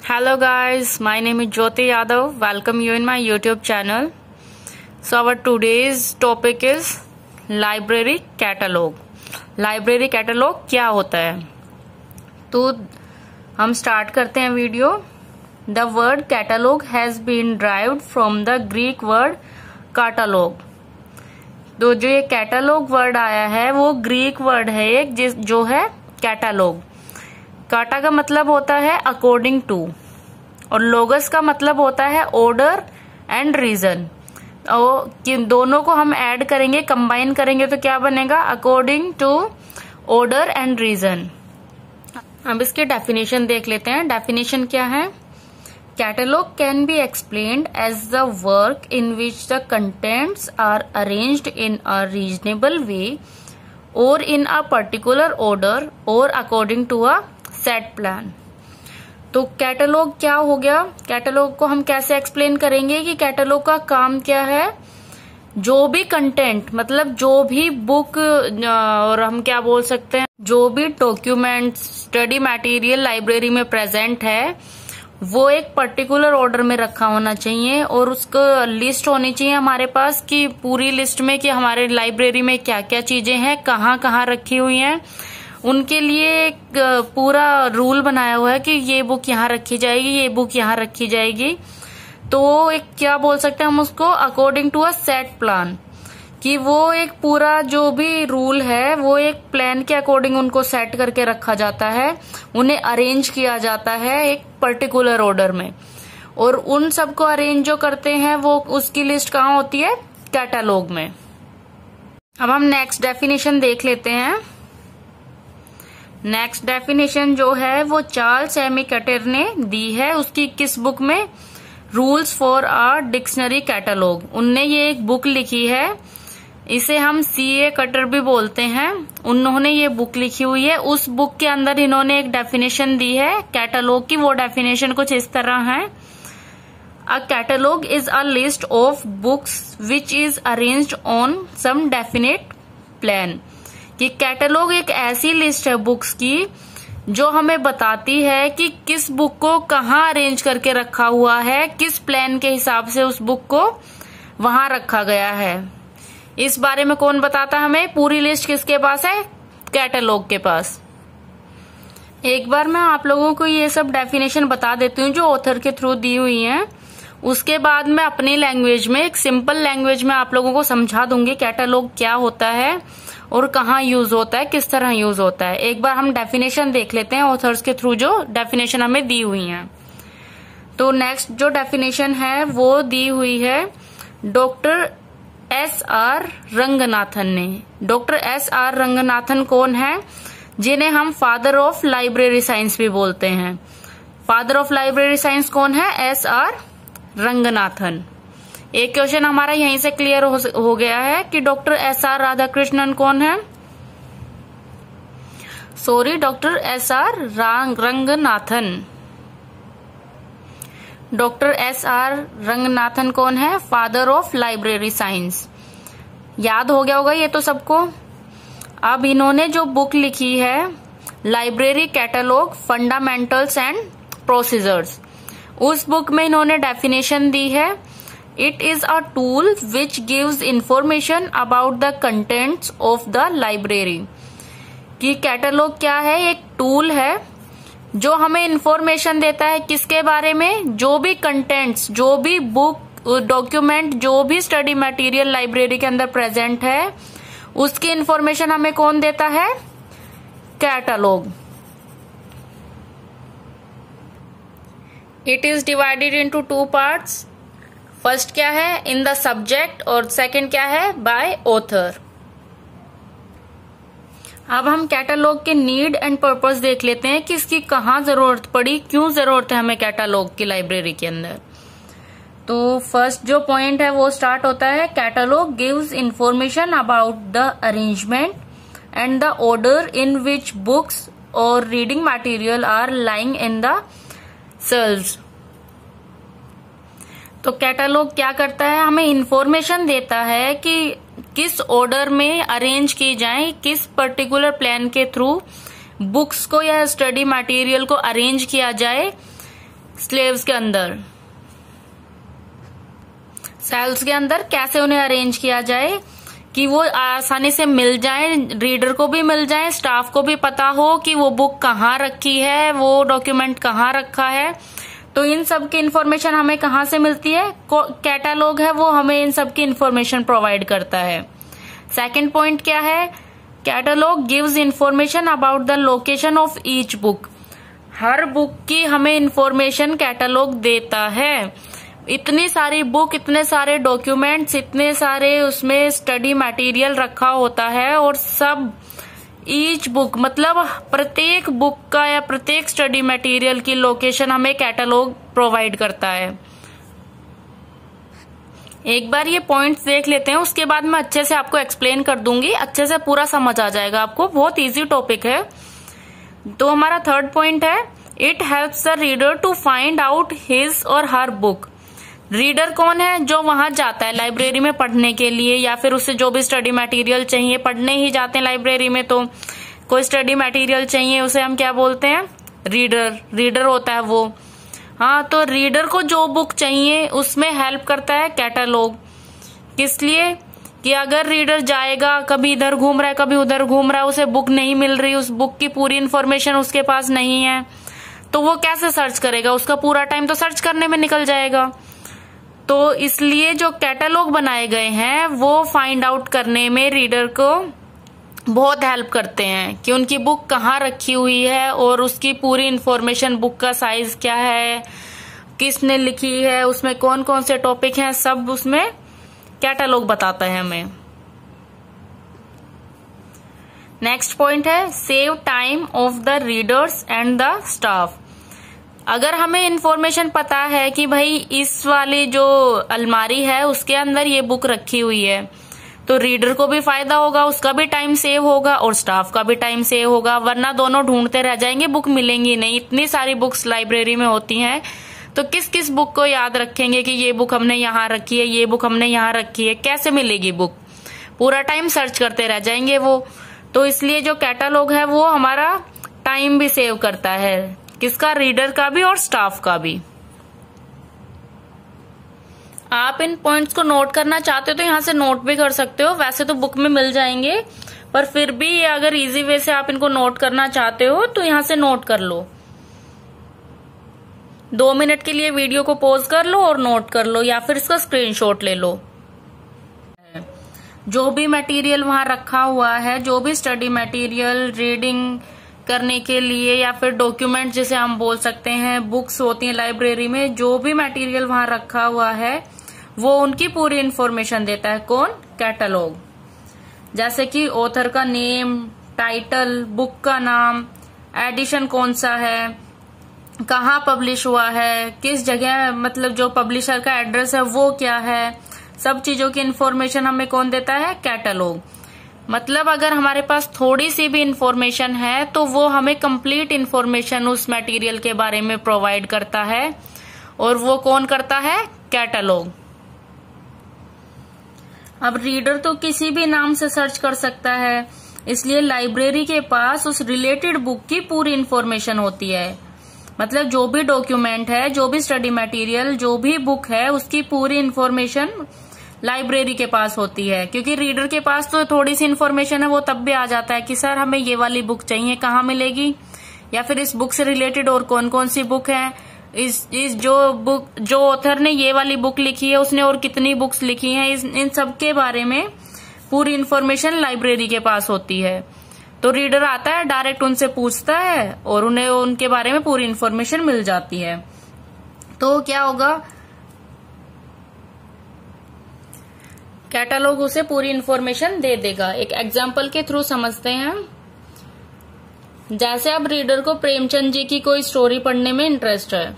Hello guys, my name is Jyoti Yadav. Welcome you in my YouTube channel. So our today's topic is library catalog. Library catalog क्या होता है? तो हम start करते हैं video. The word catalog has been derived from the Greek word catalog. तो जो ये कैटलॉग वर्ड आया है वो ग्रीक वर्ड है एक जो है कैटलॉग. काटा का मतलब होता है अकॉर्डिंग टू और लोगस का मतलब होता है ऑर्डर एंड रीजन. और दोनों को हम ऐड करेंगे, कंबाइन करेंगे तो क्या बनेगा? According to, order and region. अब इसके डेफिनेशन देख लेते हैं. डेफिनेशन क्या है? Catalogue can be explained as the work in which the contents are arranged in a reasonable way और इन अ पर्टिकुलर ऑर्डर और according to a set plan. तो कैटलॉग क्या हो गया? कैटलॉग को हम कैसे एक्सप्लेन करेंगे कि कैटलॉग का काम क्या है? जो भी कंटेंट मतलब जो भी बुक और हम क्या बोल सकते हैं, जो भी डॉक्यूमेंट, स्टडी मटेरियल लाइब्रेरी में प्रेजेंट है वो एक पर्टिकुलर ऑर्डर में रखा होना चाहिए और उसको लिस्ट होनी चाहिए हमारे पास कि पूरी लिस्ट में कि हमारे लाइब्रेरी में क्या क्या चीजें हैं, कहाँ कहाँ रखी हुई हैं. उनके लिए एक पूरा रूल बनाया हुआ है कि ये बुक यहाँ रखी जाएगी, ये बुक यहाँ रखी जाएगी. तो एक क्या बोल सकते हैं हम उसको, according to a set plan, कि वो एक पूरा जो भी रूल है वो एक प्लान के अकॉर्डिंग उनको सेट करके रखा जाता है, उन्हें अरेंज किया जाता है एक पर्टिकुलर ऑर्डर में. और उन सबको अरेंज जो करते हैं वो उसकी लिस्ट कहाँ होती है? कैटलॉग में. अब हम नेक्स्ट डेफिनेशन देख लेते हैं. नेक्स्ट डेफिनेशन जो है वो चार्ल्स एमी कटर ने दी है. उसकी किस बुक में? Rules for a dictionary catalogue. उनने ये एक बुक लिखी है, इसे हम सीए कटर भी बोलते हैं. उन्होंने ये बुक लिखी हुई है. उस बुक के अंदर इन्होंने एक डेफिनेशन दी है कैटलॉग की. वो डेफिनेशन कुछ इस तरह है: a catalogue is a list of books which is arranged on some definite plan. कि कैटलॉग एक ऐसी लिस्ट है बुक्स की जो हमें बताती है कि किस बुक को कहाँ अरेंज करके रखा हुआ है, किस प्लान के हिसाब से उस बुक को वहां रखा गया है. इस बारे में कौन बताता है हमें? पूरी लिस्ट किसके पास है? कैटलॉग के पास. एक बार मैं आप लोगों को ये सब डेफिनेशन बता देती हूँ जो ऑथर के थ्रू दी हुई हैं. उसके बाद मैं अपनी लैंग्वेज में, एक सिंपल लैंग्वेज में आप लोगों को समझा दूंगी कैटलॉग क्या होता है और कहाँ यूज होता है, किस तरह यूज होता है. एक बार हम डेफिनेशन देख लेते हैं ऑथर्स के थ्रू जो डेफिनेशन हमें दी हुई हैं. तो नेक्स्ट जो डेफिनेशन है वो दी हुई है डॉक्टर एस.आर. रंगनाथन ने. Doctor SR. रंगनाथन कौन है? जिन्हें हम फादर ऑफ लाइब्रेरी साइंस भी बोलते हैं. फादर ऑफ लाइब्रेरी साइंस कौन है? एस.आर. रंगनाथन. एक क्वेश्चन हमारा यहीं से क्लियर हो गया है कि डॉक्टर एस.आर. राधाकृष्णन कौन है. Sorry, doctor SR. Ranganathan. Doctor SR. Ranganathan कौन है? Father of library science. याद हो गया होगा ये तो सबको. अब इन्होंने जो बुक लिखी है library catalogue fundamentals and procedures, उस बुक में इन्होंने डेफिनेशन दी है: it is a tool which gives information about the contents of the library. कि कैटलॉग क्या है? एक टूल है जो हमें इंफॉर्मेशन देता है किसके बारे में? जो भी कंटेंट्स, जो भी बुक, डॉक्यूमेंट, जो भी स्टडी मटेरियल लाइब्रेरी के अंदर प्रेजेंट है उसकी इंफॉर्मेशन हमें कौन देता है? Catalogue. It is divided into 2 parts. First क्या है? इन द सब्जेक्ट, और सेकंड क्या है? By author. अब हम कैटलॉग के नीड एंड पर्पस देख लेते हैं कि इसकी कहाँ जरूरत पड़ी, क्यों जरूरत है हमें कैटलॉग की लाइब्रेरी के अंदर. तो फर्स्ट जो पॉइंट है वो स्टार्ट होता है: catalogue gives information about the arrangement and the order in which books और reading material are lying in the cells. तो कैटलॉग क्या करता है? हमें इंफॉर्मेशन देता है कि किस ऑर्डर में अरेंज की जाए, किस पर्टिकुलर प्लान के थ्रू बुक्स को या स्टडी मटेरियल को अरेंज किया जाए स्लेव्स के अंदर, सेल्स के अंदर कैसे उन्हें अरेंज किया जाए कि वो आसानी से मिल जाए, रीडर को भी मिल जाए, स्टाफ को भी पता हो कि वो बुक कहाँ रखी है, वो डॉक्यूमेंट कहाँ रखा है। तो इन सब की इन्फॉर्मेशन हमें कहाँ से मिलती है? कैटलॉग है वो हमें इन सब की इन्फॉर्मेशन प्रोवाइड करता है। सेकंड पॉइंट क्या है? Catalogue gives information about the location of each book. Her book की हमें इन्फॉर्मेशन कैटलॉग देता है। इतनी सारी बुक, इतने सारे डॉक्यूमेंट्स, इतने सारे उसमें स्टडी मटेरियल रखा होता है और सब ईच बुक मतलब प्रत्येक बुक का या प्रत्येक स्टडी मटेरियल की लोकेशन हमें कैटलॉग प्रोवाइड करता है। एक बार ये पॉइंट्स देख लेते हैं, उसके बाद मैं अच्छे से आपको एक्सप्लेन कर दूंगी, अच्छे से पूरा समझ आ जाएगा आपको। बहुत इजी टॉपिक है। तो हमारा थर्ड पॉइंट है, it helps the reader to find out his or her book. Reader कौन है? जो वहां जाता है लाइब्रेरी में पढ़ने के लिए, या फिर उससे जो भी स्टडी मटेरियल चाहिए, पढ़ने ही जाते हैं लाइब्रेरी में तो कोई स्टडी मटेरियल चाहिए, उसे हम क्या बोलते हैं? रीडर। रीडर होता है वो। हाँ, तो रीडर को जो बुक चाहिए उसमें हेल्प करता है कैटलॉग। किस लिए? कि अगर रीडर जाएगा, कभी इधर घूम रहा है, कभी उधर घूम रहा है, उसे बुक नहीं मिल रही, उस बुक की पूरी इन्फॉर्मेशन उसके पास नहीं है, तो वो कैसे सर्च करेगा? उसका पूरा टाइम तो सर्च करने में निकल जाएगा। तो इसलिए जो कैटलॉग बनाए गए हैं वो फाइंड आउट करने में रीडर को बहुत हेल्प करते हैं कि उनकी बुक कहाँ रखी हुई है और उसकी पूरी इन्फॉर्मेशन, बुक का साइज क्या है, किसने लिखी है, उसमें कौन कौन से टॉपिक हैं, सब उसमें कैटलॉग बताता है हमें। नेक्स्ट पॉइंट है, save time of the readers and the staff. अगर हमें इन्फॉर्मेशन पता है कि भाई इस वाली जो अलमारी है उसके अंदर ये बुक रखी हुई है, तो रीडर को भी फायदा होगा, उसका भी टाइम सेव होगा और स्टाफ का भी टाइम सेव होगा। वरना दोनों ढूंढते रह जाएंगे, बुक मिलेंगी नहीं। इतनी सारी बुक्स लाइब्रेरी में होती हैं, तो किस किस बुक को याद रखेंगे कि ये बुक हमने यहाँ रखी है, ये बुक हमने यहाँ रखी है? कैसे मिलेगी बुक? पूरा टाइम सर्च करते रह जाएंगे वो। तो इसलिए जो कैटलॉग है वो हमारा टाइम भी सेव करता है, किसका? रीडर का भी और स्टाफ का भी। आप इन पॉइंट्स को नोट करना चाहते हो तो यहाँ से नोट भी कर सकते हो, वैसे तो बुक में मिल जाएंगे, पर फिर भी अगर इजी वे से आप इनको नोट करना चाहते हो तो यहाँ से नोट कर लो। 2 मिनट के लिए वीडियो को पॉज कर लो और नोट कर लो, या फिर इसका स्क्रीनशॉट ले लो। जो भी मटेरियल वहां रखा हुआ है, जो भी स्टडी मटेरियल रीडिंग करने के लिए या फिर डॉक्यूमेंट जिसे हम बोल सकते हैं, बुक्स होती हैं लाइब्रेरी में, जो भी मटेरियल वहां रखा हुआ है वो उनकी पूरी इन्फॉर्मेशन देता है। कौन? कैटलॉग। जैसे कि ऑथर का नेम, टाइटल, बुक का नाम, एडिशन कौन सा है, कहाँ पब्लिश हुआ है, किस जगह, मतलब जो पब्लिशर का एड्रेस है वो क्या है, सब चीजों की इन्फॉर्मेशन हमें कौन देता है? कैटलॉग। मतलब अगर हमारे पास थोड़ी सी भी इन्फॉर्मेशन है तो वो हमें कंप्लीट इन्फॉर्मेशन उस मटेरियल के बारे में प्रोवाइड करता है, और वो कौन करता है? कैटलॉग। अब रीडर तो किसी भी नाम से सर्च कर सकता है, इसलिए लाइब्रेरी के पास उस रिलेटेड बुक की पूरी इन्फॉर्मेशन होती है। मतलब जो भी डॉक्यूमेंट है, जो भी स्टडी मटेरियल, जो भी बुक है, उसकी पूरी इन्फॉर्मेशन लाइब्रेरी के पास होती है। क्योंकि रीडर के पास तो थोड़ी सी इन्फॉर्मेशन है, वो तब भी आ जाता है कि सर हमें ये वाली बुक चाहिए, कहाँ मिलेगी, या फिर इस बुक से रिलेटेड और कौन कौन सी बुक है, इस जो ऑथर ने ये वाली बुक लिखी है उसने और कितनी बुक्स लिखी हैं, इन सब के बारे में पूरी इन्फॉर्मेशन लाइब्रेरी के पास होती है। तो रीडर आता है, डायरेक्ट उनसे पूछता है और उन्हें उनके बारे में पूरी इन्फॉर्मेशन मिल जाती है। तो क्या होगा? कैटलॉग उसे पूरी इन्फॉर्मेशन दे देगा। एक एग्जाम्पल के थ्रू समझते हैं। जैसे अब रीडर को प्रेमचंद जी की कोई स्टोरी पढ़ने में इंटरेस्ट है,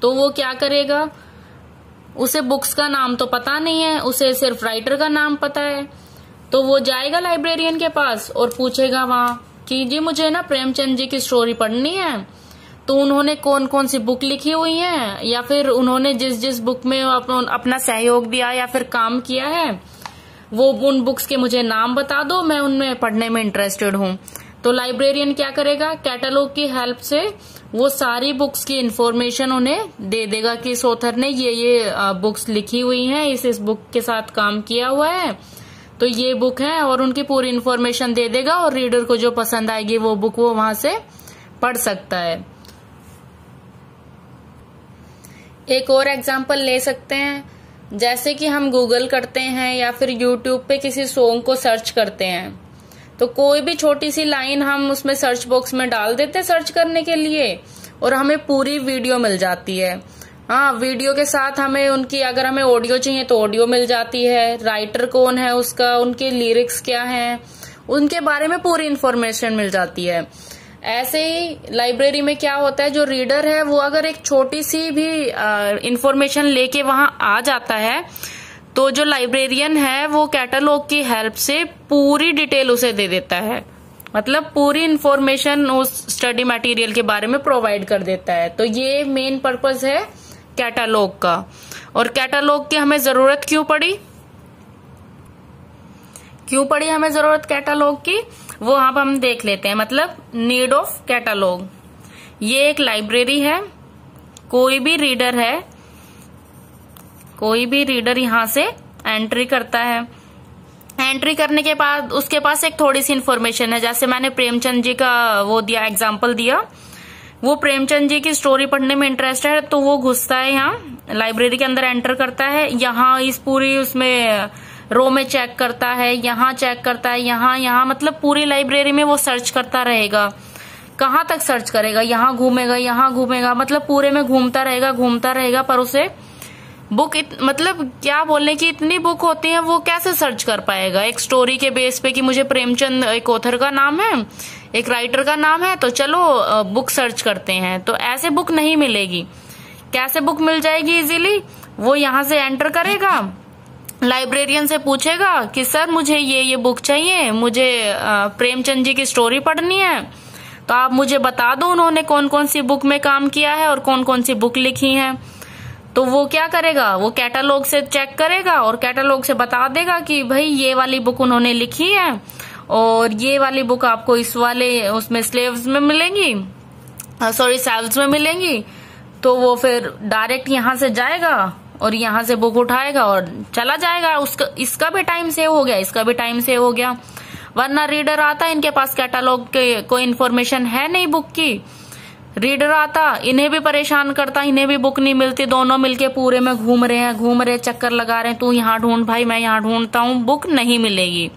तो वो क्या करेगा? उसे बुक्स का नाम तो पता नहीं है, उसे सिर्फ राइटर का नाम पता है, तो वो जाएगा लाइब्रेरियन के पास और पूछेगा वहां कि जी मुझे ना प्रेमचंद जी की स्टोरी पढ़नी है, तो उन्होंने कौन कौन सी बुक लिखी हुई है, या फिर उन्होंने जिस जिस बुक में अपना सहयोग दिया या फिर काम किया है, वो उन बुक्स के मुझे नाम बता दो, मैं उनमें पढ़ने में इंटरेस्टेड हूँ। तो लाइब्रेरियन क्या करेगा, कैटलॉग की हेल्प से वो सारी बुक्स की इंफॉर्मेशन उन्हें दे देगा कि इस ऑथर ने ये बुक्स लिखी हुई हैं, इस बुक के साथ काम किया हुआ है, तो ये बुक है, और उनकी पूरी इंफॉर्मेशन दे देगा, और रीडर को जो पसंद आएगी वो बुक वो वहां से पढ़ सकता है। एक और एग्जांपल ले सकते हैं, जैसे कि हम गूगल करते हैं या फिर यूट्यूब पे किसी सॉन्ग को सर्च करते हैं, तो कोई भी छोटी सी लाइन हम उसमें सर्च बॉक्स में डाल देते हैं सर्च करने के लिए, और हमें पूरी वीडियो मिल जाती है। हाँ, वीडियो के साथ हमें उनकी, अगर हमें ऑडियो चाहिए तो ऑडियो मिल जाती है, राइटर कौन है उसका, उनके लिरिक्स क्या हैं, उनके बारे में पूरी इंफॉर्मेशन मिल जाती है। ऐसे ही लाइब्रेरी में क्या होता है, जो रीडर है वो अगर एक छोटी सी भी इंफॉर्मेशन लेके वहां आ जाता है, तो जो लाइब्रेरियन है वो कैटलॉग की हेल्प से पूरी डिटेल उसे दे देता है, मतलब पूरी इंफॉर्मेशन उस स्टडी मटेरियल के बारे में प्रोवाइड कर देता है। तो ये मेन पर्पस है कैटलॉग का। और कैटलॉग की हमें जरूरत क्यों पड़ी हमें जरूरत कैटलॉग की, वो अब हम देख लेते हैं। मतलब नीड ऑफ कैटलॉग, ये एक लाइब्रेरी है, कोई भी रीडर यहाँ से एंट्री करता है। एंट्री करने के बाद उसके पास एक थोड़ी सी इन्फॉर्मेशन है, जैसे मैंने प्रेमचंद जी का वो दिया, एग्जाम्पल दिया, वो प्रेमचंद जी की स्टोरी पढ़ने में इंटरेस्ट है, तो वो घुसता है यहाँ लाइब्रेरी के अंदर, एंटर करता है, यहाँ इस पूरी उसमें रो में चेक करता है, यहाँ चेक करता है, यहाँ मतलब पूरी लाइब्रेरी में वो सर्च करता रहेगा। कहाँ तक सर्च करेगा, यहाँ घूमेगा, मतलब पूरे में घूमता रहेगा, पर उसे बुक मतलब क्या बोलने की इतनी बुक होती है, वो कैसे सर्च कर पाएगा एक स्टोरी के बेस पे कि मुझे प्रेमचंद एक ऑथर का नाम है, एक राइटर का नाम है, तो चलो बुक सर्च करते हैं। तो ऐसे बुक नहीं मिलेगी। कैसे बुक मिल जाएगी इजीली, वो यहाँ से एंटर करेगा, लाइब्रेरियन से पूछेगा कि सर मुझे ये बुक चाहिए, मुझे प्रेमचंद जी की स्टोरी पढ़नी है, तो आप मुझे बता दो उन्होंने कौन कौन सी बुक में काम किया है और कौन कौन सी बुक लिखी है। तो वो क्या करेगा, वो कैटलॉग से चेक करेगा और कैटलॉग से बता देगा कि भाई ये वाली बुक उन्होंने लिखी है, और ये वाली बुक आपको इस वाले उसमें सेल्स में मिलेंगी। तो वो फिर डायरेक्ट यहाँ से जाएगा और यहाँ से बुक उठाएगा और चला जाएगा। इसका भी टाइम सेव हो गया, वरना रीडर आता है, इनके पास कैटलॉग के कोई इन्फॉर्मेशन है नहीं बुक की, रीडर आता, इन्हें भी परेशान करता, इन्हें भी बुक नहीं मिलती, दोनों मिलके पूरे में घूम रहे चक्कर लगा रहे हैं, तू यहाँ ढूंढ भाई, मैं यहाँ ढूंढता हूँ, बुक नहीं मिलेगी।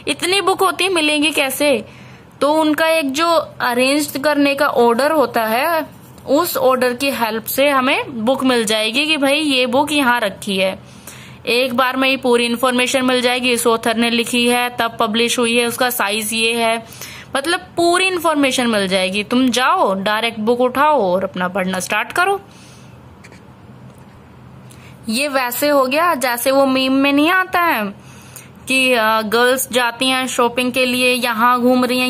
इतनी बुक होती, मिलेंगी कैसे? तो उनका एक जो अरेंज करने का ऑर्डर होता है, उस ऑर्डर की हेल्प से हमें बुक मिल जाएगी कि भाई ये बुक यहाँ रखी है, एक बार में ही पूरी इन्फॉर्मेशन मिल जाएगी, इस ऑथर ने लिखी है, तब पब्लिश हुई है, उसका साइज ये है, मतलब पूरी इन्फॉर्मेशन मिल जाएगी। तुम जाओ डायरेक्ट बुक उठाओ और अपना पढ़ना स्टार्ट करो। ये वैसे हो गया जैसे वो मीम में नहीं आता है कि गर्ल्स जाती हैं शॉपिंग के लिए, यहाँ घूम रही हैं,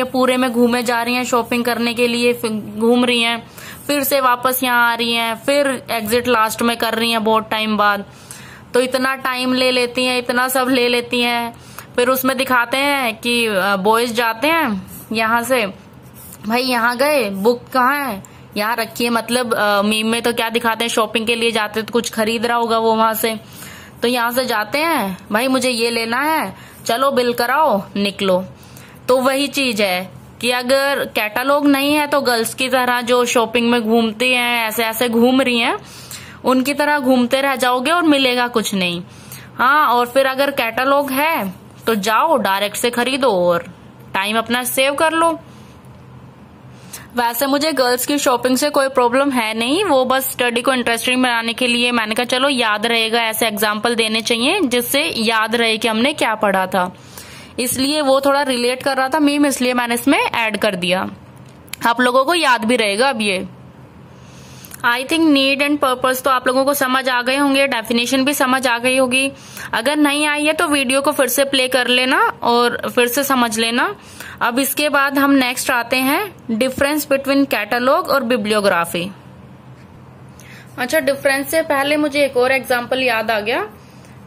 पूरे में घूमे जा रही हैं शॉपिंग करने के लिए, घूम रही हैं, फिर से वापस यहाँ आ रही हैं, फिर एग्जिट लास्ट में कर रही हैं बहुत टाइम बाद। तो इतना टाइम ले लेती हैं, इतना सब ले लेती हैं। फिर उसमें दिखाते हैं कि बॉयज जाते हैं यहाँ से, भाई यहाँ गए, बुक कहाँ है, यहाँ रखी है। मतलब मीम में तो क्या दिखाते हैं, शॉपिंग के लिए जाते तो कुछ खरीद रहा होगा वो वहां से, तो यहाँ से जाते हैं, भाई मुझे ये लेना है, चलो बिल कराओ, निकलो। तो वही चीज है कि अगर कैटलॉग नहीं है तो गर्ल्स की तरह जो शॉपिंग में घूमती हैं, ऐसे ऐसे घूम रही हैं, उनकी तरह घूमते रह जाओगे और मिलेगा कुछ नहीं। हाँ, और फिर अगर कैटलॉग है तो जाओ डायरेक्ट से खरीदो और टाइम अपना सेव कर लो। वैसे मुझे गर्ल्स की शॉपिंग से कोई प्रॉब्लम है नहीं, वो बस स्टडी को इंटरेस्टिंग बनाने के लिए मैंने कहा चलो याद रहेगा, ऐसे एग्जाम्पल देने चाहिए जिससे याद रहे कि हमने क्या पढ़ा था, इसलिए वो थोड़ा रिलेट कर रहा था मीम, इसलिए मैंने इसमें ऐड कर दिया, आप लोगों को याद भी रहेगा। अब ये I think need and purpose तो आप लोगों को समझ आ गए होंगे, डेफिनेशन भी समझ आ गई होगी। अगर नहीं आई है तो वीडियो को फिर से प्ले कर लेना और फिर से समझ लेना। अब इसके बाद हम नेक्स्ट आते हैं डिफरेंस बिटवीन कैटलॉग और बिब्लियोग्राफी। अच्छा, डिफरेंस से पहले मुझे एक और एग्जांपल याद आ गया,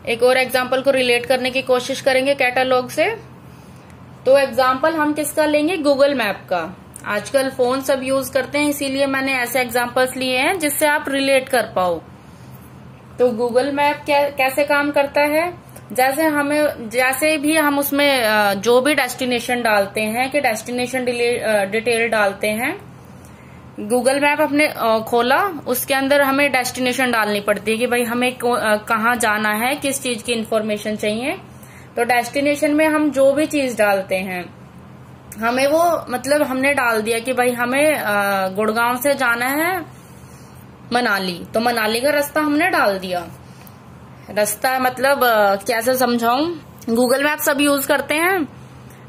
एक और एग्जांपल को रिलेट करने की कोशिश करेंगे कैटलॉग से। तो एग्जाम्पल हम किसका लेंगे, गूगल मैप का। आजकल फोन सब यूज करते हैं, इसीलिए मैंने ऐसे एग्जाम्पल्स लिए हैं जिससे आप रिलेट कर पाओ। तो गूगल मैप कैसे काम करता है, जैसे भी हम उसमें जो भी डेस्टिनेशन डालते हैं कि डेस्टिनेशन डिटेल डालते हैं, गूगल मैप अपने खोला, उसके अंदर हमें डेस्टिनेशन डालनी पड़ती है कि भाई हमें कहाँ जाना है, किस चीज की इंफॉर्मेशन चाहिए। तो डेस्टिनेशन में हम जो भी चीज डालते हैं हमें वो मतलब हमने डाल दिया कि भाई हमें गुड़गांव से जाना है मनाली, तो मनाली का रास्ता हमने डाल दिया। रास्ता मतलब कैसे समझाऊं, गूगल मैप सब यूज करते हैं,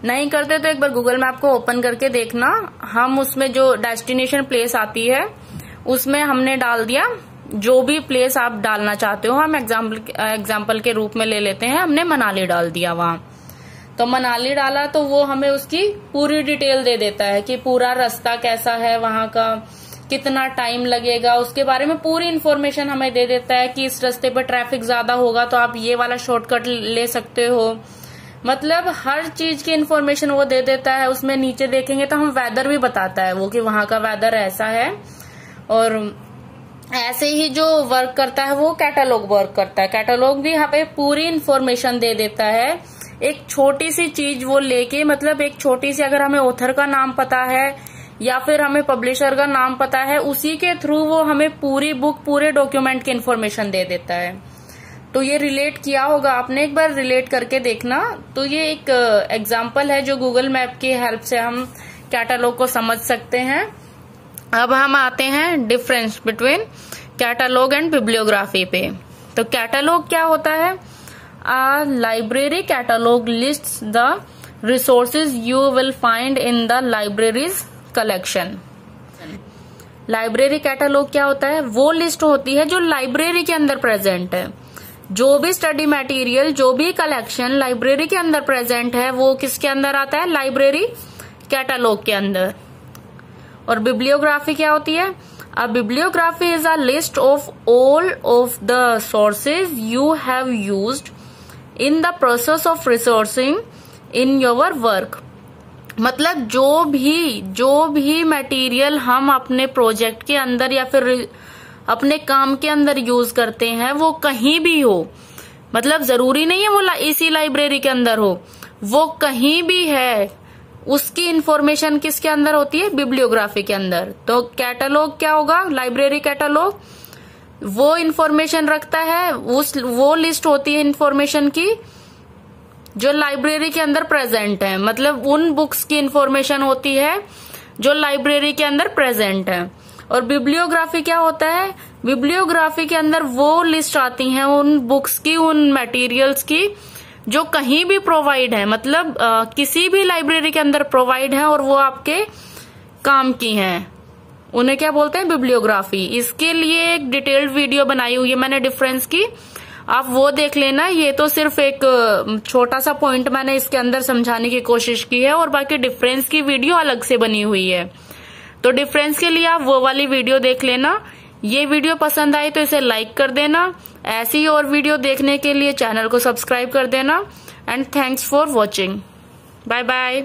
नहीं करते तो एक बार गूगल मैप को ओपन करके देखना। हम उसमें जो डेस्टिनेशन प्लेस आती है उसमें हमने डाल दिया जो भी प्लेस आप डालना चाहते हो। हम एग्जाम्पल के रूप में ले लेते हैं, हमने मनाली डाल दिया वहां। तो मनाली डाला तो वो हमें उसकी पूरी डिटेल दे देता है कि पूरा रास्ता कैसा है, वहां का कितना टाइम लगेगा, उसके बारे में पूरी इन्फॉर्मेशन हमें दे देता है कि इस रास्ते पर ट्रैफिक ज्यादा होगा तो आप ये वाला शॉर्टकट ले सकते हो। मतलब हर चीज की इन्फॉर्मेशन वो दे देता है। उसमें नीचे देखेंगे तो हम वेदर भी बताता है वो कि वहां का वेदर ऐसा है। और ऐसे ही जो वर्क करता है वो कैटलॉग वर्क करता है। कैटलॉग भी हमें पूरी इन्फॉर्मेशन दे देता है। एक छोटी सी चीज वो लेके, मतलब एक छोटी सी, अगर हमें ऑथर का नाम पता है या फिर हमें पब्लिशर का नाम पता है, उसी के थ्रू वो हमें पूरी बुक, पूरे डॉक्यूमेंट की इन्फॉर्मेशन दे देता है। तो ये रिलेट किया होगा आपने, एक बार रिलेट करके देखना। तो ये एक एग्जाम्पल है जो गूगल मैप की हेल्प से हम कैटलॉग को समझ सकते हैं। अब हम आते हैं difference between catalogue and bibliography पे। तो कैटलॉग क्या होता है, A library catalog lists the resources you will find in the library's collection। Library catalogue क्या होता है, वो लिस्ट होती है जो लाइब्रेरी के अंदर प्रेजेंट है। जो भी स्टडी मटेरियल, जो भी कलेक्शन लाइब्रेरी के अंदर प्रेजेंट है वो किसके अंदर आता है, लाइब्रेरी कैटलॉग के अंदर। और बिब्लियोग्राफी क्या होती है, A bibliography is a list of all of the sources you have used in the process of resourcing in your work। मतलब जो भी मटेरियल हम अपने प्रोजेक्ट के अंदर या फिर अपने काम के अंदर यूज करते हैं वो कहीं भी हो, मतलब जरूरी नहीं है वो इसी लाइब्रेरी के अंदर हो, वो कहीं भी है, उसकी इंफॉर्मेशन किसके अंदर होती है, बिब्लियोग्राफी के अंदर। तो कैटलॉग क्या होगा, लाइब्रेरी कैटलॉग वो इंफॉर्मेशन रखता है, वो लिस्ट होती है इंफॉर्मेशन की जो लाइब्रेरी के अंदर प्रेजेंट है। मतलब उन बुक्स की इंफॉर्मेशन होती है जो लाइब्रेरी के अंदर प्रेजेंट है। और बिब्लियोग्राफी क्या होता है, बिब्लियोग्राफी के अंदर वो लिस्ट आती है उन बुक्स की, उन मटेरियल्स की जो कहीं भी प्रोवाइड है, मतलब किसी भी लाइब्रेरी के अंदर प्रोवाइड है और वो आपके काम की हैं, उन्हें क्या बोलते हैं, बिब्लियोग्राफी। इसके लिए एक डिटेल्ड वीडियो बनाई हुई है मैंने डिफरेंस की, आप वो देख लेना। ये तो सिर्फ एक छोटा सा पॉइंट मैंने इसके अंदर समझाने की कोशिश की है, और बाकी डिफरेंस की वीडियो अलग से बनी हुई है। तो डिफरेंस के लिए आप वो वाली वीडियो देख लेना। ये वीडियो पसंद आई तो इसे लाइक कर देना। ऐसी और वीडियो देखने के लिए चैनल को सब्सक्राइब कर देना। And thanks for watching. Bye bye.